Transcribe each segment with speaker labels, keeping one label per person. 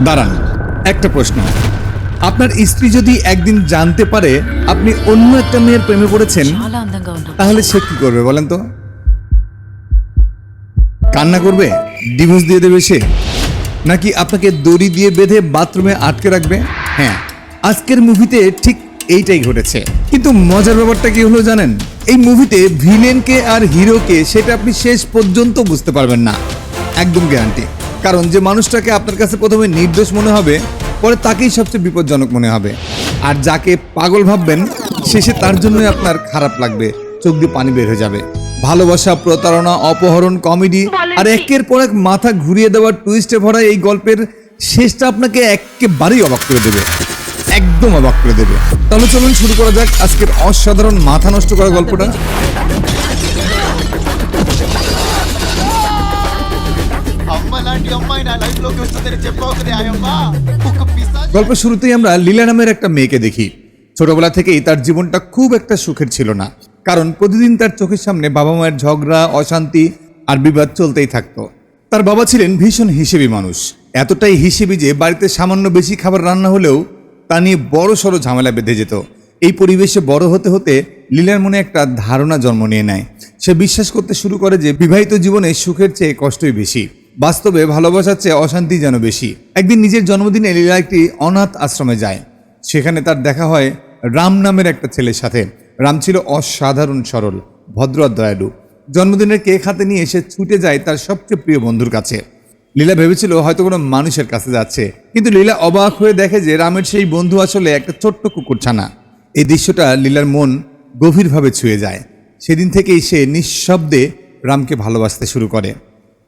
Speaker 1: দাঁড়ান, একটা প্রশ্ন। আপনার স্ত্রী যদি একদিন জানতে পারে আপনি অন্য একটা মেয়ের প্রেমে পড়েছেন,
Speaker 2: చాలా అందంగా ఉన్నావు.
Speaker 1: তাহলে সে কি করবে বলেন তো? কান্না করবে? ডিভোর্স দিয়ে দেবে সে? নাকি আপনাকে দড়ি দিয়ে বেঁধে বাথরুমে আটকে রাখবে? হ্যাঁ, আজকের মুভিতে ঠিক এইটাই ঘটেছে। কিন্তু মজার ব্যাপারটা কি হলো জানেন? এই মুভিতে ভিলেনকে আর হিরোকে সেটা আপনি শেষ পর্যন্ত বুঝতে পারবেন না, একদম গ্যারান্টি। কারণ যে মানুষটাকে আপনার কাছে প্রথমে নির্দোষ মনে হবে, পরে তাকেই সবচেয়ে বিপজ্জনক মনে হবে। আর যাকে পাগল ভাববেন, শেষে তার জন্যই আপনার খারাপ লাগবে, চোখ দিয়ে পানি বের হয়ে যাবে। ভালোবাসা, প্রতারণা, অপহরণ, কমেডি আর একের পর এক মাথা ঘুরিয়ে দেওয়ার টুইস্টে ভরা এই গল্পের শেষটা আপনাকে একেবারেই অবাক করে দেবে, একদম অবাক করে দেবে। তাহলে চলুন শুরু করা যাক আজকের অসাধারণ মাথা নষ্ট করা গল্পটা। গল্পের শুরুতেই আমরা লীলা নামের একটা মেয়েকে দেখি। ছোটবেলা থেকেই তার জীবনটা খুব একটা সুখের ছিল না, কারণ প্রতিদিন তার চোখের সামনে বাবা মায়ের ঝগড়া, অশান্তি আর বিবাদ চলতেই থাকতো। তার বাবা ছিলেন ভীষণ হিসেবি মানুষ, এতটাই হিসেবি যে বাড়িতে সামান্য বেশি খাবার রান্না হলেও তা নিয়ে বড় সড়ো ঝামেলা বেঁধে যেত। এই পরিবেশে বড় হতে হতে লীলার মনে একটা ধারণা জন্ম নিয়ে নেয়। সে বিশ্বাস করতে শুরু করে যে বিবাহিত জীবনে সুখের চেয়ে কষ্টই বেশি, বাস্তবে ভালোবাসার চেয়ে অশান্তি যেন বেশি। একদিন নিজের জন্মদিনে লীলা একটি অনাথ আশ্রমে যায়। সেখানে তার দেখা হয় রাম নামের একটা ছেলের সাথে। রাম ছিল অসাধারণ সরল, ভদ্র আর দয়ালু। জন্মদিনের কেক হাতে নিয়ে এসে ছুটে যায় তার সবচেয়ে প্রিয় বন্ধুর কাছে। লীলা ভেবেছিল হয়তো কোনো মানুষের কাছে যাচ্ছে, কিন্তু লীলা অবাক হয়ে দেখে যে রামের সেই বন্ধু আসলে একটা ছোট্ট কুকুরছানা। এই দৃশ্যটা লীলার মন গভীরভাবে ছুঁয়ে যায়। সেদিন থেকেই সে নিঃশব্দে রামকে ভালোবাসতে শুরু করে।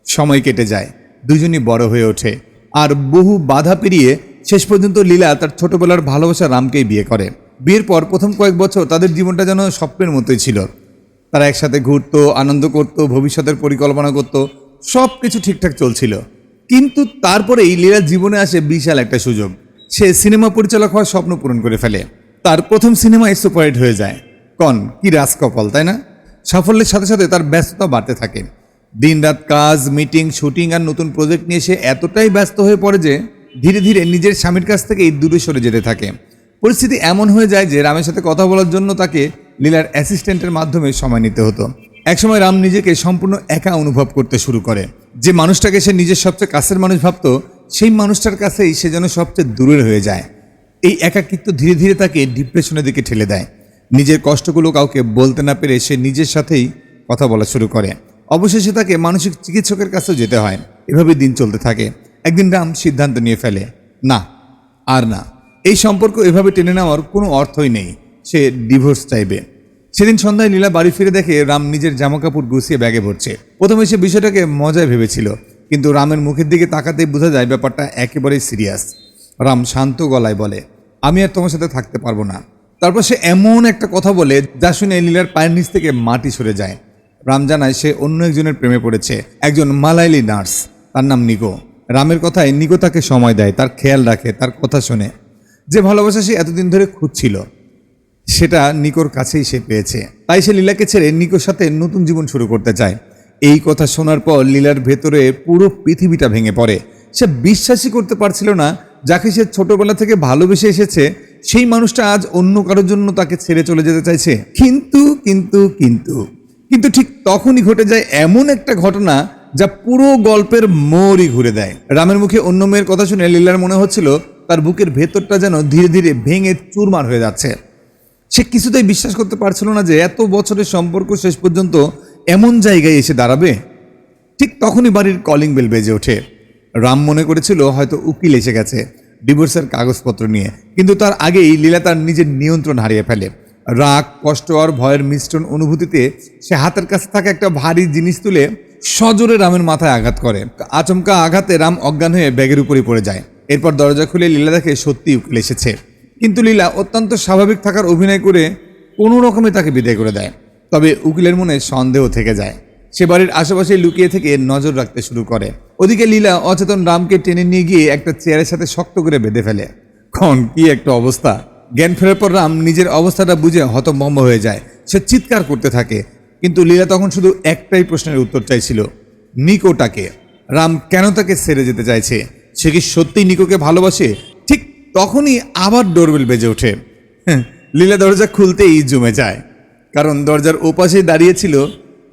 Speaker 1: সময় কেটে যায়, দুজনই বড় হয়ে ওঠে, আর বহু বাধা পেরিয়ে শেষ পর্যন্ত লীলা তার ছোটবেলার ভালোবাসা রামকেই বিয়ে করে। বিয়ের পর প্রথম কয়েক বছর তাদের জীবনটা যেন স্বপ্নের মতোই ছিল। তারা একসাথে ঘুরতো, আনন্দ করত, ভবিষ্যতের পরিকল্পনা করত, সব কিছু ঠিকঠাক চলছিল। কিন্তু তারপরেই লীলার জীবনে আসে বিশাল একটা সুযোগ। সে সিনেমা পরিচালক হওয়ার স্বপ্ন পূরণ করে ফেলে। তার প্রথম সিনেমায় সুপারহিট হয়ে যায়। কি রাজকপাল, তাই না? সাফল্যের সাথে সাথে তার ব্যস্ততা বাড়তে থাকে। দিনরাত কাজ, মিটিং, শুটিং আর নতুন প্রজেক্ট নিয়ে সে এতটাই ব্যস্ত হয়ে পড়ে যে ধীরে ধীরে নিজের স্বামীর কাছ থেকেই দূরে সরে যেতে থাকে। পরিস্থিতি এমন হয়ে যায় যে রামের সাথে কথা বলার জন্য তাকে লীলার অ্যাসিস্ট্যান্টের মাধ্যমে সময় নিতে হতো। একসময় রাম নিজেকে সম্পূর্ণ একা অনুভব করতে শুরু করে। যে মানুষটাকে সে নিজের সবচেয়ে কাছের মানুষ ভাবত, সেই মানুষটার কাছেই সে যেন সবচেয়ে দূরের হয়ে যায়। এই একাকিত্ব ধীরে ধীরে তাকে ডিপ্রেশনের দিকে ঠেলে দেয়। নিজের কষ্টগুলো কাউকে বলতে না পেরে সে নিজের সাথেই কথা বলা শুরু করে। অবশেষে তাকে মানসিক চিকিৎসকের কাছেও যেতে হয়। এভাবে দিন চলতে থাকে। একদিন রাম সিদ্ধান্ত নিয়ে ফেলে, না, আর না, এই সম্পর্ক এভাবে টেনে নেওয়ার কোনো অর্থই নেই। সে ডিভোর্স চাইবে। সেদিন সন্ধ্যায় লীলা বাড়ি ফিরে দেখে রাম নিজের জামাকাপড় গুছিয়ে ব্যাগে ভরছে। প্রথমে সে বিষয়টাকে মজায় ভেবেছিল, কিন্তু রামের মুখের দিকে তাকাতেই বোঝা যায় ব্যাপারটা একেবারেই সিরিয়াস। রাম শান্ত গলায় বলে, আমি আর তোমার সাথে থাকতে পারবো না। তারপর সে এমন একটা কথা বলে যা শুনে লীলার পায়ের নিচ থেকে মাটি সরে যায়। রাম জানায় সে অন্য একজনের প্রেমে পড়েছে, একজন মালায়ালি নার্স, তার নাম নিকো। রামের কথায় নিকো তাকে সময় দেয়, তার খেয়াল রাখে, তার কথা শোনে। যে ভালোবাসা সে এতদিন ধরে খুঁজছিল, সেটা নিকোর কাছেই সে পেয়েছে। তাই সে লীলাকে ছেড়ে নিকোর সাথে নতুন জীবন শুরু করতে চায়। এই কথা শোনার পর লীলার ভেতরে পুরো পৃথিবীটা ভেঙে পড়ে। সে বিশ্বাসই করতে পারছিল না, যাকে সে ছোটবেলা থেকে ভালোবেসে এসেছে, সেই মানুষটা আজ অন্য কারোর জন্য তাকে ছেড়ে চলে যেতে চাইছে। কিন্তু কিন্তু কিন্তু কিন্তু ঠিক তখনই ঘটে যায় এমন একটা ঘটনা যা পুরো গল্পের মোড়ই ঘুরে দেয়। রামের মুখে অন্য মেয়ের কথা শুনে লীলার মনে হচ্ছিল তার বুকের ভেতরটা যেন ধীরে ধীরে ভেঙে চুরমার হয়ে যাচ্ছে। সে কিছুতেই বিশ্বাস করতে পারছিল না যে এত বছরের সম্পর্ক শেষ পর্যন্ত এমন জায়গায় এসে দাঁড়াবে। ঠিক তখনই বাড়ির কলিং বেল বেজে ওঠে। রাম মনে করেছিল হয়তো উকিল এসে গেছে ডিভোর্সের কাগজপত্র নিয়ে, কিন্তু তার আগেই লীলা তার নিজের নিয়ন্ত্রণ হারিয়ে ফেলে। রাগ, কষ্ট আর ভয়ের মিশ্রণ অনুভূতিতে সে হাতের কাছে থাকা একটা ভারী জিনিস তুলে সজোরে রামের মাথায় আঘাত করে। আচমকা আঘাতে রাম অজ্ঞান হয়ে ব্যাগের উপরে পড়ে যায়। এরপর দরজা খুলে লীলা দেখে সত্যি উকিল এসেছে, কিন্তু লীলা অত্যন্ত স্বাভাবিক থাকার অভিনয় করে কোনো রকমে তাকে বিদায় করে দেয়। তবে উকিলের মনে সন্দেহ থেকে যায়। সে বাড়ির আশেপাশে লুকিয়ে থেকে নজর রাখতে শুরু করে। ওদিকে লীলা অচেতন রামকে টেনে নিয়ে গিয়ে একটা চেয়ারের সাথে শক্ত করে বেঁধে ফেলে। কি একটা অবস্থা! জ্ঞান ফেরার পর রাম নিজের অবস্থাটা বুঝে হতভম্ব হয়ে যায়। সে চিৎকার করতে থাকে, কিন্তু লীলা তখন শুধু একটাই প্রশ্নের উত্তর চাইছিল, নিকোটাকে। রাম কেন তাকে ছেড়ে যেতে চাইছে সে কি সত্যিই নিকোকে ভালোবাসে? ঠিক তখনই আবার ডোরবেল বেজে ওঠে। লীলা দরজা খুলতেই জমে যায়, কারণ দরজার ওপাশেই দাঁড়িয়েছিল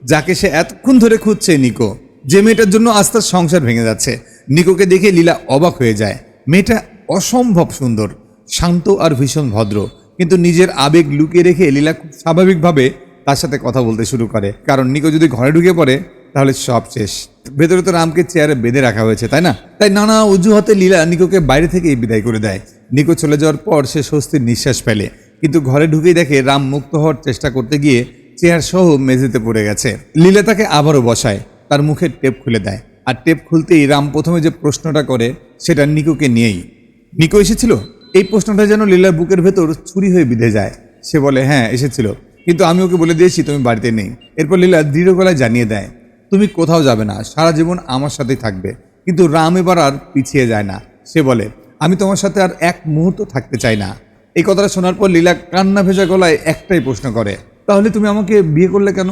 Speaker 1: যাকে সে এতক্ষণ ধরে খুঁজছে, নিকো। যে মেয়েটার জন্য আজ তার সংসার ভেঙে যাচ্ছে। নিকোকে দেখে লীলা অবাক হয়ে যায়। মেয়েটা অসম্ভব সুন্দর, শান্ত আর ভীষণ ভদ্র, কিন্তু নিজের আবেগ লুকিয়ে রেখে লীলা খুব স্বাভাবিকভাবে তার সাথে কথা বলতে শুরু করে। কারণ নিকো যদি ঘরে ঢুকে পড়ে তাহলে সব শেষ। ভেতরে তো রামকে চেয়ারে বেঁধে রাখা হয়েছে, তাই না? তাই নানা অজুহাতে লীলা নিকোকে বাইরে থেকেই বিদায় করে দেয়। নিকো চলে যাওয়ার পর সে স্বস্তির নিঃশ্বাস ফেলে, কিন্তু ঘরে ঢুকেই দেখে রাম মুক্ত হওয়ার চেষ্টা করতে গিয়ে চেয়ার সহ মেঝেতে পড়ে গেছে। লীলা তাকে আবারও বসায়, তার মুখের টেপ খুলে দেয়। আর টেপ খুলতেই রাম প্রথমে যে প্রশ্নটা করে সেটা নিকোকে নিয়েই। নিকো এসেছিল? এই প্রশ্নটা যেন লীলার বুকের ভেতর ছুরি হয়ে বিঁধে যায়। সে বলে, হ্যাঁ এসেছিল, কিন্তু আমি ওকে বলে দিয়েছি তুমি বাড়িতে নেই। এরপর লীলা দৃঢ় গলায় জানিয়ে দেয়, তুমি কোথাও যাবে না, সারা জীবন আমার সাথেই থাকবে। কিন্তু রাম এবার আর পিছিয়ে যায় না। সে বলে, আমি তোমার সাথে আর এক মুহূর্ত থাকতে চাই না। এই কথাটা শোনার পর লীলা কান্না ভেজা গলায় একটাই প্রশ্ন করে, তাহলে তুমি আমাকে বিয়ে করলে কেন?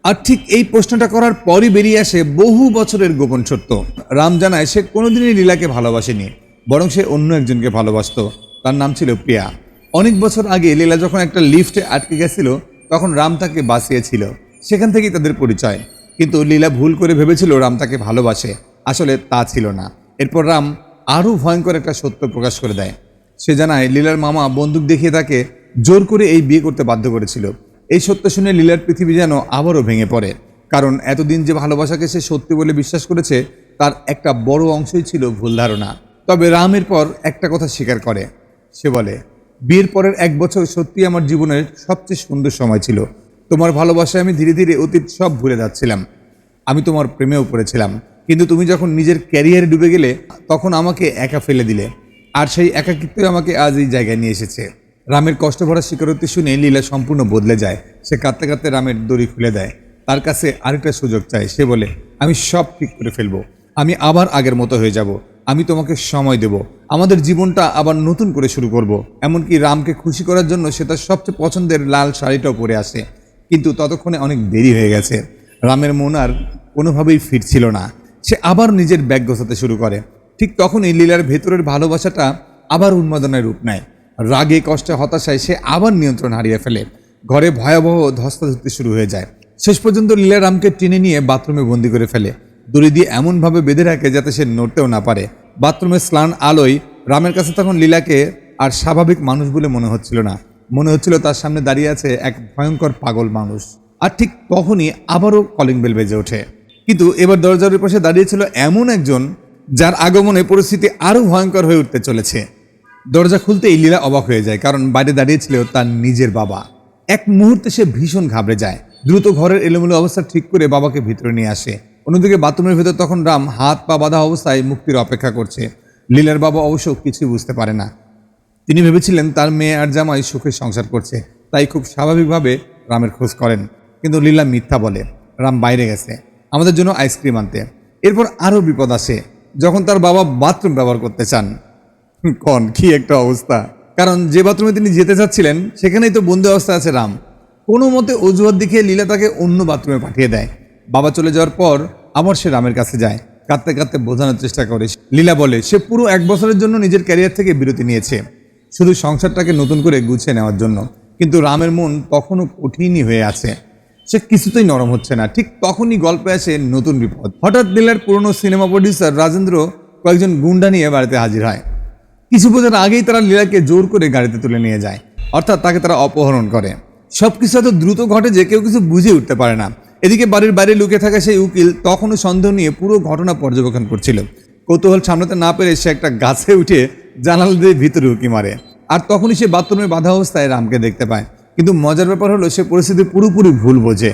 Speaker 1: আর ঠিক এই প্রশ্নটা করার পরই বেরিয়ে আসে বহু বছরের গোপন সত্য। রাম জানায় সে কোনোদিনই লীলাকে ভালোবাসেনি, বরং সে অন্য একজনকে ভালোবাসত। তার নাম ছিল প্রিয়া। অনেক বছর আগে লীলা যখন একটা লিফটে আটকে গেছিল, তখন রাম তাকে বাঁচিয়েছিল। সেখান থেকেই তাদের পরিচয়। কিন্তু লীলা ভুল করে ভেবেছিল রাম তাকে ভালোবাসে, আসলে তা ছিল না। এরপর রাম আরও ভয়ঙ্কর একটা সত্য প্রকাশ করে দেয়। সে জানায় লীলার মামা বন্দুক দেখিয়ে তাকে জোর করে এই বিয়ে করতে বাধ্য করেছিল। এই সত্য শুনে লীলার পৃথিবী যেন আবারও ভেঙে পড়ে, কারণ এতদিন যে ভালোবাসাকে সে সত্যি বলে বিশ্বাস করেছে তার একটা বড় অংশই ছিল ভুল ধারণা। তবে রামের পর একটা কথা স্বীকার করে। সে বলে, বিয়ের পরের 1 বছর সত্যি আমার জীবনের সবচেয়ে সুন্দর সময় ছিল। তোমার ভালোবাসায় আমি ধীরে ধীরে অতীত সব ভুলে যাচ্ছিলাম। আমি তোমার প্রেমেও পড়েছিলাম, কিন্তু তুমি যখন নিজের ক্যারিয়ারে ডুবে গেলে তখন আমাকে একা ফেলে দিলে। আর সেই একাকিত্বই আমাকে আজ এই জায়গায় নিয়ে এসেছে। রামের কষ্ট ভরা স্বীকারোক্তি শুনে লীলা সম্পূর্ণ বদলে যায়। সে কাঁদতে কাঁদতে রামের দড়ি খুলে দেয়, তার কাছে আরেকটা সুযোগ চায়। সে বলে, আমি সব ঠিক করে ফেলবো, আমি আবার আগের মতো হয়ে যাব, আমি তোমাকে সময় দেব, আমাদের জীবনটা আবার নতুন করে শুরু করব। এমনকি রামকে খুশি করার জন্য সে তার সবচেয়ে পছন্দের লাল শাড়িটাও পরে আসে। কিন্তু ততক্ষণে অনেক দেরি হয়ে গেছে। রামের মন আর কোনোভাবেই ফিরছিল না। সে আবার নিজের ব্যাগ গোছাতে শুরু করে। ঠিক তখনই লীলার ভেতরের ভালোবাসাটা আবার উন্মাদনায় রূপ নেয়। রাগে, কষ্টে, হতাশায় সে আবার নিয়ন্ত্রণ হারিয়ে ফেলে। ঘরে ভয়াবহ ধস্তাধস্তি শুরু হয়ে যায়। শেষ পর্যন্ত লীলা রামকে টেনে নিয়ে বাথরুমে বন্দি করে ফেলে। দড়ি দিয়ে এমনভাবে বেঁধে রাখে যাতে সে নড়তেও না পারে। বাথরুমের স্নান আলোয় রামের কাছে তখন লীলাকে আর স্বাভাবিক মানুষ বলে মনে হচ্ছিল না। মনে হচ্ছিল তার সামনে দাঁড়িয়ে আছে এক ভয়ঙ্কর পাগল মানুষ। আর ঠিক তখনই আবারও কলিং বেল বেজে ওঠে। কিন্তু এবার দরজার পাশে দাঁড়িয়েছিল এমন একজন যার আগমনে পরিস্থিতি আরও ভয়ঙ্কর হয়ে উঠতে চলেছে। দরজা খুলতেই লীলা অবাক হয়ে যায়, কারণ বাইরে দাঁড়িয়েছিল তার নিজের বাবা। এক মুহূর্তে সে ভীষণ ঘাবড়ে যায়। দ্রুত ঘরের এলোমেলো অবস্থা ঠিক করে বাবাকে ভিতরে নিয়ে আসে। অন্যদিকে বাথরুমের ভেতর তখন রাম হাত পা বাঁধা অবস্থায় মুক্তির অপেক্ষা করছে। লীলার বাবা অবশ্য কিছুই বুঝতে পারে না। তিনি ভেবেছিলেন তার মেয়ে আর জামাই সুখে সংসার করছে, তাই খুব স্বাভাবিকভাবে রামের খোঁজ করেন। কিন্তু লীলা মিথ্যা বলে, রাম বাইরে গেছে আমাদের জন্য আইসক্রিম আনতে। এরপর আরও বিপদ আসে যখন তার বাবা বাথরুম ব্যবহার করতে চান। কি একটা অবস্থা! কারণ যে বাথরুমে তিনি যেতে চাচ্ছিলেন সেখানেই তো বন্দি অবস্থায় আছে রাম। কোনো মতে অজুহাত দেখিয়ে লীলা তাকে অন্য বাথরুমে পাঠিয়ে দেয়। বাবা চলে যাওয়ার পর আবার সে রামের কাছে যায়, কাঁদতে কাঁদতে বোঝানোর চেষ্টা করে। লীলা বলে সে পুরো 1 বছরের জন্য নিজের ক্যারিয়ার থেকে বিরতি নিয়েছে, শুধু সংসারটাকে নতুন করে গুছিয়ে নেওয়ার জন্য। কিন্তু রামের মন তখনও কঠিনই হয়ে আছে, সে কিছুতেই নরম হচ্ছে না। ঠিক তখনই গল্পে আসে নতুন বিপদ। হঠাৎ লীলার পুরনো সিনেমা প্রডিউসার রাজেন্দ্র কয়েকজন গুন্ডা নিয়ে বাড়িতে হাজির হয়। কিছু বোঝার আগেই তারা লীলাকে জোর করে গাড়িতে তুলে নিয়ে যায়, অর্থাৎ তাকে তারা অপহরণ করে। সবকিছু এত দ্রুত ঘটে যে কেউ কিছু বুঝে উঠতে পারে না। এদিকে বাড়ির বাইরে লুকিয়ে থাকা সেই উকিল তখনও সন্দেহ নিয়ে পুরো ঘটনা পর্যবেক্ষণ করছিল। কৌতূহল সামলাতে না পেরে সে একটা গাছে উঠে জানালা দিয়ে ভিতরে উঁকি মারে। আর তখনই সে বাথরুমে বাঁধা অবস্থায় রামকে দেখতে পায়। কিন্তু মজার ব্যাপার হলো সে পরিস্থিতি পুরোপুরি ভুল বোঝে।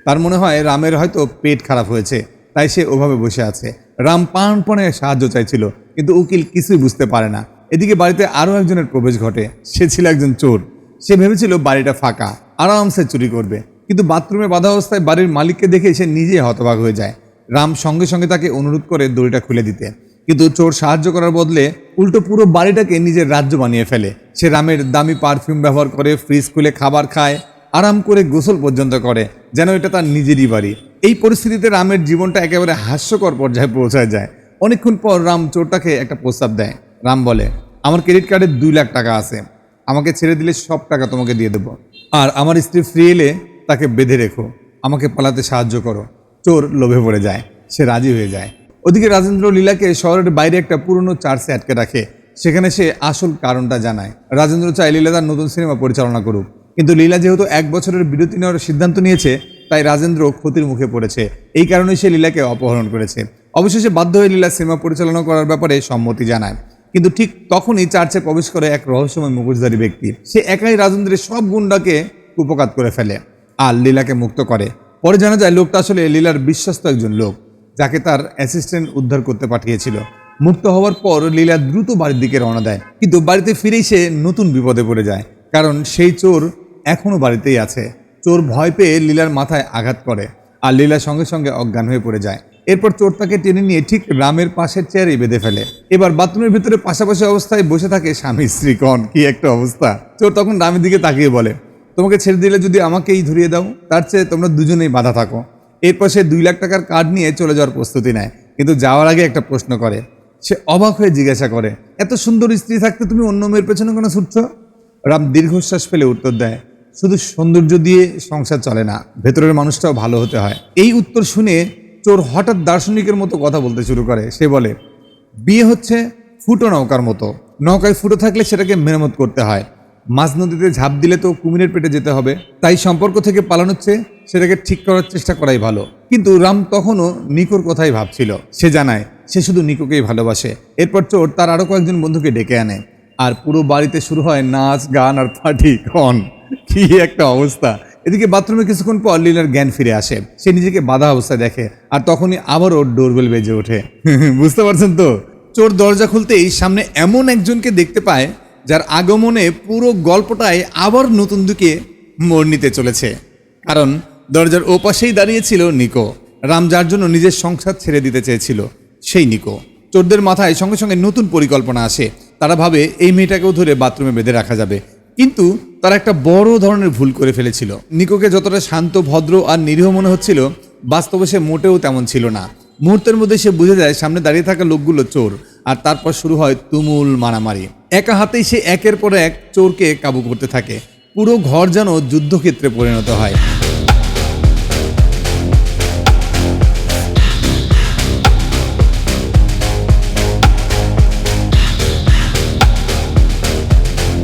Speaker 1: তার মনে হয় রামের হয়তো পেট খারাপ হয়েছে, তাই সে ওভাবে বসে আছে। রাম প্রাণপণে সাহায্য চাইছিল, কিন্তু উকিল কিছুই বুঝতে পারে না। এদিকে বাড়িতে আরও একজনের প্রবেশ ঘটে। সে ছিল একজন চোর। সে ভেবেছিল বাড়িটা ফাঁকা, আরামসে চুরি করবে। কিন্তু বাথরুমে বাঁধা অবস্থায় বাড়ির মালিককে দেখে সে নিজেই হতবাক হয়ে যায়। রাম সঙ্গে সঙ্গে তাকে অনুরোধ করে দড়িটা খুলে দিতে, কিন্তু চোর সাহায্য করার বদলে উল্টো পুরো বাড়িটাকে নিজের রাজ্য বানিয়ে ফেলে। সে রামের দামি পারফিউম ব্যবহার করে, ফ্রিজ খুলে খাবার খায়, আরাম করে গোসল পর্যন্ত করে, যেন এটা তার নিজেরই বাড়ি। এই পরিস্থিতিতে রামের জীবনটা একেবারে হাস্যকর পর্যায়ে পৌঁছায় যায়। অনেকক্ষণ পর রাম চোরটাকে একটা প্রস্তাব দেয়। রাম বলে, আমার ক্রেডিট কার্ডে 2 লাখ টাকা আছে, আমাকে ছেড়ে দিলে সব টাকা তোমাকে দিয়ে দেবো, আর আমার স্ত্রী ফ্রি এলে তাকে বেঁধে রেখো, আমাকে পালাতে সাহায্য করো। চোর লোভে পড়ে যায়, সে রাজি হয়ে যায়। ওদিকে রাজেন্দ্র লীলাকে শহরের বাইরে একটা পুরনো চার্চে আটকে রাখে। সেখানে সে আসল কারণটা জানায়। রাজেন্দ্র চায় লীলা তার নতুন সিনেমা পরিচালনা করুক, কিন্তু লীলা যেহেতু 1 বছরের বিরতি নেওয়ার সিদ্ধান্ত নিয়েছে, তাই রাজেন্দ্র ক্ষতির মুখে পড়েছে। এই কারণে সে লীলাকে অপহরণ করেছে। অবশেষে বাধ্য হয়ে লীলা সিনেমা পরিচালনা করার ব্যাপারে সম্মতি জানায়। কিন্তু ঠিক তখনই চার্চে প্রবেশ করে এক রহস্যময় মুখোশধারী ব্যক্তি। সে একাই রাজেন্দ্রের সব গুন্ডাকে কুপকাত করে ফেলে আর লীলাকে মুক্ত করে। পরে জানা যায় লোকটা আসলে লীলার বিশ্বস্ত একজন লোক, যাকে তার অ্যাসিস্ট্যান্ট উদ্ধার করতে পাঠিয়েছিল। মুক্ত হওয়ার পর লীলা দ্রুত বাড়ির দিকে রওনা দেয়, কিন্তু বাড়িতে ফিরেই সে নতুন বিপদে পড়ে যায়, কারণ সেই চোর এখনো বাড়িতেই আছে। চোর ভয় পেয়ে লীলার মাথায় আঘাত করে আর লীলা সঙ্গে সঙ্গে অজ্ঞান হয়ে পড়ে যায়। এরপর চোর তাকে টেনে নিয়ে ঠিক রামের পাশের চেয়ারে বেঁধে ফেলে। এবার বাথরুমের ভিতরে পাশাপাশি অবস্থায় বসে থাকে স্বামী স্ত্রী। কন কি একটা অবস্থা! চোর তখন রামের দিকে তাকিয়ে বলে, তোমাকে ছেড়ে দিলে যদি আমাকেই ধরিয়ে দাও, তার চেয়ে তোমরা দুজনেই বাধা থাকো। এরপর সে 2 লাখ টাকার কার্ড নিয়ে চলে যাওয়ার প্রস্তুতি নেয়, কিন্তু যাওয়ার আগে একটা প্রশ্ন করে। সে অবাক হয়ে জিজ্ঞাসা করে, এত সুন্দর স্ত্রী থাকতে তুমি অন্য মেয়ের পেছনে কেন ছুটছ? রাম দীর্ঘশ্বাস ফেলে উত্তর দেয়, শুধু সৌন্দর্য দিয়ে সংসার চলে না, ভেতরের মানুষটাও ভালো হতে হয়। এই উত্তর শুনে চোর হঠাৎ দার্শনিকের মতো কথা বলতে শুরু করে। সে বলে, বিয়ে হচ্ছে ফুটো নৌকার মতো, নৌকায় ফুটো থাকলে সেটাকে মেরামত করতে হয়, মাঝ নদীতে ঝাঁপ দিলে তো কুমিরের পেটে যেতে হবে। তাই সম্পর্ক থেকে পালানোর চেয়ে সেটাকে ঠিক করার চেষ্টা করাই ভালো। কিন্তু রাম তখনও নিকোর কথাই ভাবছিল। সে জানায় সে শুধু নিকোকেই ভালোবাসে। এরপর চোর তার আরো কয়েকজন বন্ধুকে ডেকে আনে, আর পুরো বাড়িতে শুরু হয় নাচ গান আর পার্টি। কন কি একটা অবস্থা! এদিকে বাথরুমে কিছুক্ষণ পর লীলার জ্ঞান ফিরে আসে। সে নিজেকে বাধা অবস্থায় দেখে, আর তখনই আবারও ডোরবেল বেজে ওঠে। বুঝতে পারছেন তো? চোর দরজা খুলতেই সামনে এমন একজনকে দেখতে পায় যার আগমনে পুরো গল্পটাই আবার নতুন দিকে মোড় নিতে চলেছে। কারণ দরজার ওপাশেই দাঁড়িয়েছিল নিকো, রাম যার জন্য নিজের সংসার ছেড়ে দিতে চেয়েছিল, সেই নিকো। চোরদের মাথায় সঙ্গে সঙ্গে নতুন পরিকল্পনা আসে। তারা ভাবে এই মেয়েটাকেও ধরে বাথরুমে বেঁধে রাখা যাবে, কিন্তু তারা একটা বড় ধরনের ভুল করে ফেলেছিল। নিকোকে যতটা শান্ত, ভদ্র আর নিরীহ মনে হচ্ছিল, বাস্তবে সে মোটেও তেমন ছিল না। মুহূর্তের মধ্যে সে বুঝে যায় সামনে দাঁড়িয়ে থাকা লোকগুলো চোর, আর তারপর শুরু হয় তুমুল মারামারি। একা হাতেই সে একের পর এক চোরকে কাবু করতে থাকে। পুরো ঘর যেন যুদ্ধক্ষেত্রে পরিণত হয়।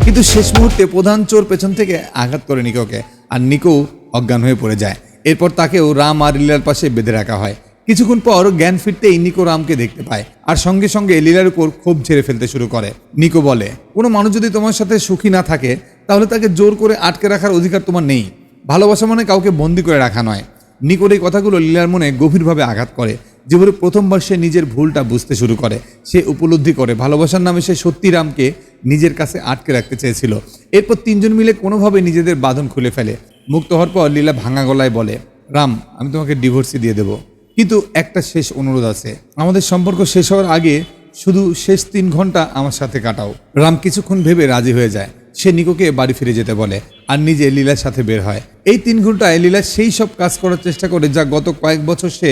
Speaker 1: কিন্তু শেষ মুহূর্তে প্রধান চোর পেছন থেকে আঘাত করে নিকোকে, আর নিকো অজ্ঞান হয়ে পড়ে যায়। এরপর তাকেও রাম আর লীলার পাশে বেঁধে রাখা হয়। কিছুক্ষণ পর জ্ঞান ফিরতেই নিকো রামকে দেখতে পায়, আর সঙ্গে সঙ্গে লীলার উপর ক্ষোভ ঝেড়ে ফেলতে শুরু করে। নিকো বলে, কোনো মানুষ যদি তোমার সাথে সুখী না থাকে, তাহলে তাকে জোর করে আটকে রাখার অধিকার তোমার নেই। ভালোবাসা মানে কাউকে বন্দি করে রাখা নয়। নিকোর এই কথাগুলো লীলার মনে গভীরভাবে আঘাত করে। জীবনে প্রথমবার সে নিজের ভুলটা বুঝতে শুরু করে। সে উপলব্ধি করে ভালোবাসার নামে সে সত্যি রামকে নিজের কাছে আটকে রাখতে চেয়েছিল। এরপর তিনজন মিলে কোনোভাবে নিজেদের বাঁধন খুলে ফেলে। মুক্ত হওয়ার পর লীলা ভাঙা গলায় বলে, রাম, আমি তোমাকে ডিভোর্সই দিয়ে দেবো, কিন্তু একটা শেষ অনুরোধ আছে। আমাদের সম্পর্ক শেষ হওয়ার আগে শুধু শেষ 3 ঘন্টা আমার সাথে কাটাও। রাম কিছুক্ষণ ভেবে রাজি হয়ে যায়। সে নিকোকে বাড়ি ফিরে যেতে বলে আর নিজে লীলার সাথে বের হয়। এই 3 ঘন্টায় লীলা সেই সব কাজ করার চেষ্টা করে যা গত কয়েক বছর সে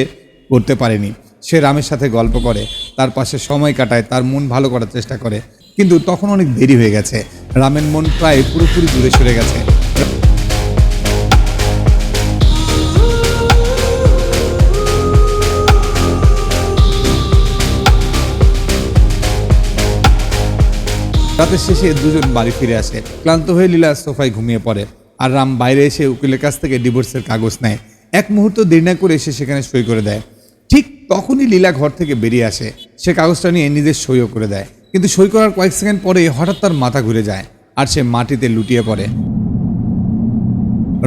Speaker 1: করতে পারেনি। সে রামের সাথে গল্প করে, তার পাশে সময় কাটায়, তার মন ভালো করার চেষ্টা করে। কিন্তু তখন অনেক দেরি হয়ে গেছে। রামের মন প্রায় পুরোপুরি দূরে সরে গেছে। রাতের শেষে দুজন বাড়ি ফিরে আসে। ক্লান্ত হয়ে লীলা সোফায় ঘুমিয়ে পড়ে, আর রাম বাইরে এসে উকিলের কাছ থেকে ডিভোর্সের কাগজ নেয়। এক মুহূর্ত দেরি না করে সে সেখানে সই করে দেয়। ঠিক তখনই লীলা ঘর থেকে বেরিয়ে আসে। সে কাগজটা নিয়ে নিজের সইও করে দেয়, কিন্তু সই করার কয়েক সেকেন্ড পরে হঠাৎ তার মাথা ঘুরে যায়, আর সে মাটিতে লুটিয়ে পড়ে।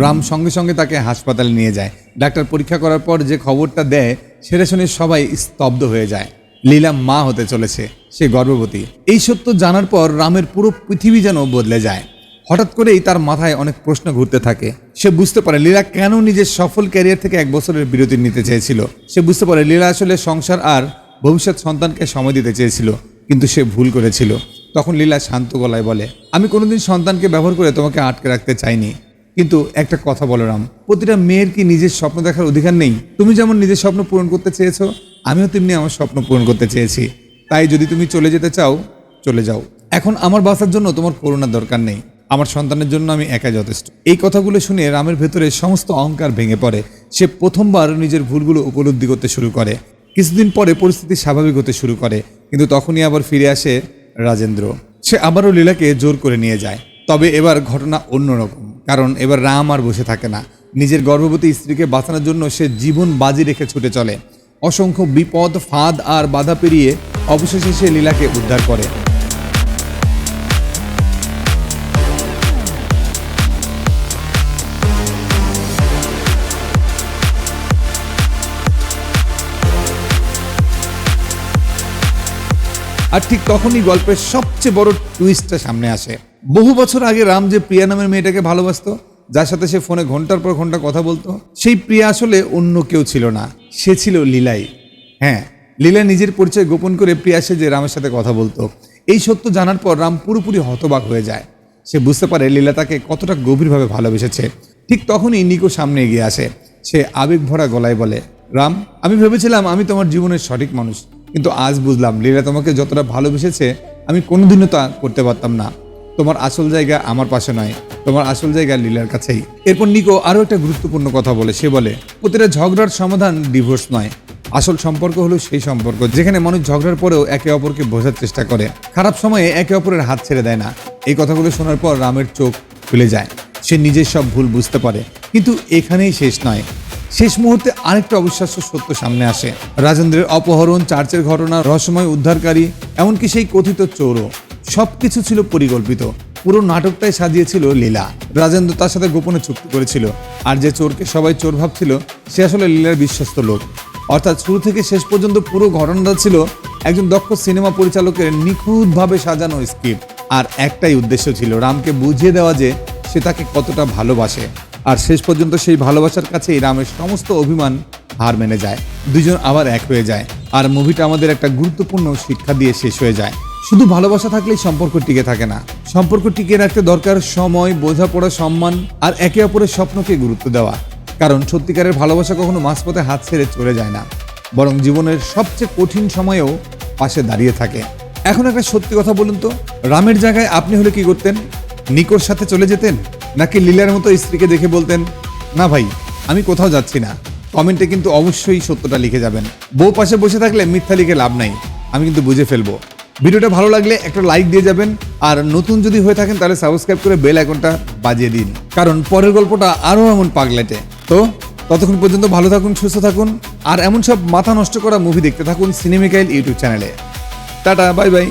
Speaker 1: রাম সঙ্গে সঙ্গে তাকে হাসপাতালে নিয়ে যায়। ডাক্তার পরীক্ষা করার পর যে খবরটা দেয়, সেটা শুনে সবাই স্তব্ধ হয়ে যায়। লীলা মা হতে চলেছে, সে গর্ভবতী। এই সত্য জানার পর রামের পুরো পৃথিবী যেন বদলে যায়। হঠাৎ করেই তার মাথায় অনেক প্রশ্ন ঘুরতে থাকে। সে বুঝতে পারে লীলা কেন নিজের সফল ক্যারিয়ার থেকে 1 বছরের বিরতি নিতে চেয়েছিল। সে বুঝতে পারে লীলা আসলে সংসার আর ভবিষ্যৎ সন্তানকে সময় দিতে চেয়েছিল, কিন্তু সে ভুল করেছিল। তখন লীলা শান্ত গলায় বলে, আমি কোনোদিন সন্তানকে ব্যবহার করে তোমাকে আটকে রাখতে চাইনি, কিন্তু একটা কথা বলো রাম, প্রতিটা মেয়ের কি নিজের স্বপ্ন দেখার অধিকার নেই? তুমি যেমন নিজের স্বপ্ন পূরণ করতে চেয়েছো, আমিও তেমনি আমার স্বপ্ন পূরণ করতে চেয়েছি, তাই যদি তুমি চলে যেতে চাও চলে যাও। এখন আমার বাঁচার জন্য তোমার করুণার দরকার নেই, আমার সন্তানের জন্য আমি একা যথেষ্ট। এই কথাগুলো শুনে রামের ভেতরে সমস্ত অহংকার ভেঙে পড়ে। সে প্রথমবার নিজের ভুলগুলো উপলব্ধি করতে শুরু করে। কিছুদিন পরে পরিস্থিতি স্বাভাবিক হতে শুরু করে, কিন্তু তখনই আবার ফিরে আসে রাজেন্দ্র। সে আবারও লীলাকে জোর করে নিয়ে যায়। তবে এবার ঘটনা অন্যরকম, কারণ এবার রাম আর বসে থাকে না। নিজের গর্ভবতী স্ত্রীকে বাঁচানোর জন্য সে জীবন বাজি রেখে ছুটে চলে। অসংখ্য বিপদ, ফাঁদ আর বাধা পেরিয়ে অবশেষে সে লীলাকে উদ্ধার করে। আর ঠিক তখনই গল্পের সবচেয়ে বড় টুইস্টটা সামনে আসে। বহু বছর আগে রাম যে প্রিয়া নামের মেয়েটাকে ভালোবাসতো, যার সাথে সে ফোনে ঘন্টার পর ঘন্টা কথা বলতো, সেই প্রিয়া আসলে অন্য কেউ ছিল না, সে ছিল লীলাই। হ্যাঁ, লীলা নিজের পরিচয় গোপন করে প্রিয়া সেজে রামের সাথে কথা বলতো। এই সত্য জানার পর রাম পুরোপুরি হতবাক হয়ে যায়। সে বুঝতে পারে লীলা তাকে কতটা গভীরভাবে ভালোবেসেছে। ঠিক তখনই নিকো সামনে এগিয়ে আসে। সে আবেগ ভরা গলায় বলে, রাম, আমি ভেবেছিলাম আমি তোমার জীবনের সঠিক মানুষ, কিন্তু আজ বুঝলাম লীলা তোমাকে যতটা ভালোবেসেছে আমি কোনোদিনও তা করতে পারতাম না। তোমার আসল জায়গা আমার পাশে নয়, তোমার আসল জায়গা লীলার কাছেই। এরপর নিকো আরও একটা গুরুত্বপূর্ণ কথা বলে। সে বলে, প্রতিটা ঝগড়ার সমাধান ডিভোর্স নয়, আসল সম্পর্ক হলো সেই সম্পর্ক যেখানে মানুষ ঝগড়ার পরেও একে অপরকে বোঝার চেষ্টা করে, খারাপ সময়ে একে অপরের হাত ছেড়ে দেয় না। এই কথাগুলো শোনার পর রামের চোখ খুলে যায়। সে নিজের সব ভুল বুঝতে পারে। কিন্তু এখানেই শেষ নয়। শেষ মুহূর্তে আরেকটা অবিশ্বাস্য সত্য সামনে আসে। রাজেন্দ্রের অপহরণ, চার্চের ঘটনা, রহস্যময় উদ্ধারকারী, এমনকি সেই কথিত চোরও, সবকিছু ছিল পরিকল্পিত। পুরো নাটকটাই সাজিয়েছিল লীলা। রাজেন্দ্র তার সাথে গোপনে চুক্তি করেছিল, আর যে চোরকে সবাই চোর ভাবছিল সে আসলে লীলার বিশ্বস্ত লোক। অর্থাৎ শুরু থেকে শেষ পর্যন্ত পুরো ঘটনাটা ছিল একজন দক্ষ সিনেমা পরিচালকের নিখুঁতভাবে সাজানো স্ক্রিপ্ট। আর একটাই উদ্দেশ্য ছিল রামকে বুঝিয়ে দেওয়া যে সে তাকে কতটা ভালোবাসে। আর শেষ পর্যন্ত সেই ভালোবাসার কাছেই রামের সমস্ত অভিমান হার মেনে যায়। দুজন আবার এক হয়ে যায়। আর মুভিটা আমাদের একটা গুরুত্বপূর্ণ শিক্ষা দিয়ে শেষ হয়ে যায়। শুধু ভালোবাসা থাকলেই সম্পর্ক টিকে থাকে না। সম্পর্ক টিকিয়ে রাখতে দরকার সময়, বোঝাপড়া, সম্মান আর একে অপরের স্বপ্নকে গুরুত্ব দেওয়া। কারণ সত্যিকারের ভালোবাসা কখনো মাঝপথে হাত ছেড়ে চলে যায় না, বরং জীবনের সবচেয়ে কঠিন সময়েও পাশে দাঁড়িয়ে থাকে। এখন একটা সত্যি কথা বলুন তো, রামের জায়গায় আপনি হলে কি করতেন? নিকোর সাথে চলে যেতেন, নাকি লীলার মতো স্ত্রীকে দেখে বলতেন, না ভাই আমি কোথাও যাচ্ছি না? কমেন্টে কিন্তু অবশ্যই সত্যটা লিখে যাবেন। বউ পাশে বসে থাকলে মিথ্যা লিখে লাভ নাই, আমি কিন্তু বুঝে ফেলবো। ভিডিওটা ভালো লাগলে একটা লাইক দিয়ে যাবেন, আর নতুন যদি হয়ে থাকেন তাহলে সাবস্ক্রাইব করে বেল আইকনটা বাজিয়ে দিন, কারণ পরের গল্পটা আরও এমন পাগলাটে। তো ততক্ষণ পর্যন্ত ভালো থাকুন, সুস্থ থাকুন, আর এমন সব মাথা নষ্ট করা মুভি দেখতে থাকুন সিনেমিকাইল ইউটিউব চ্যানেলে। Tata, bye bye.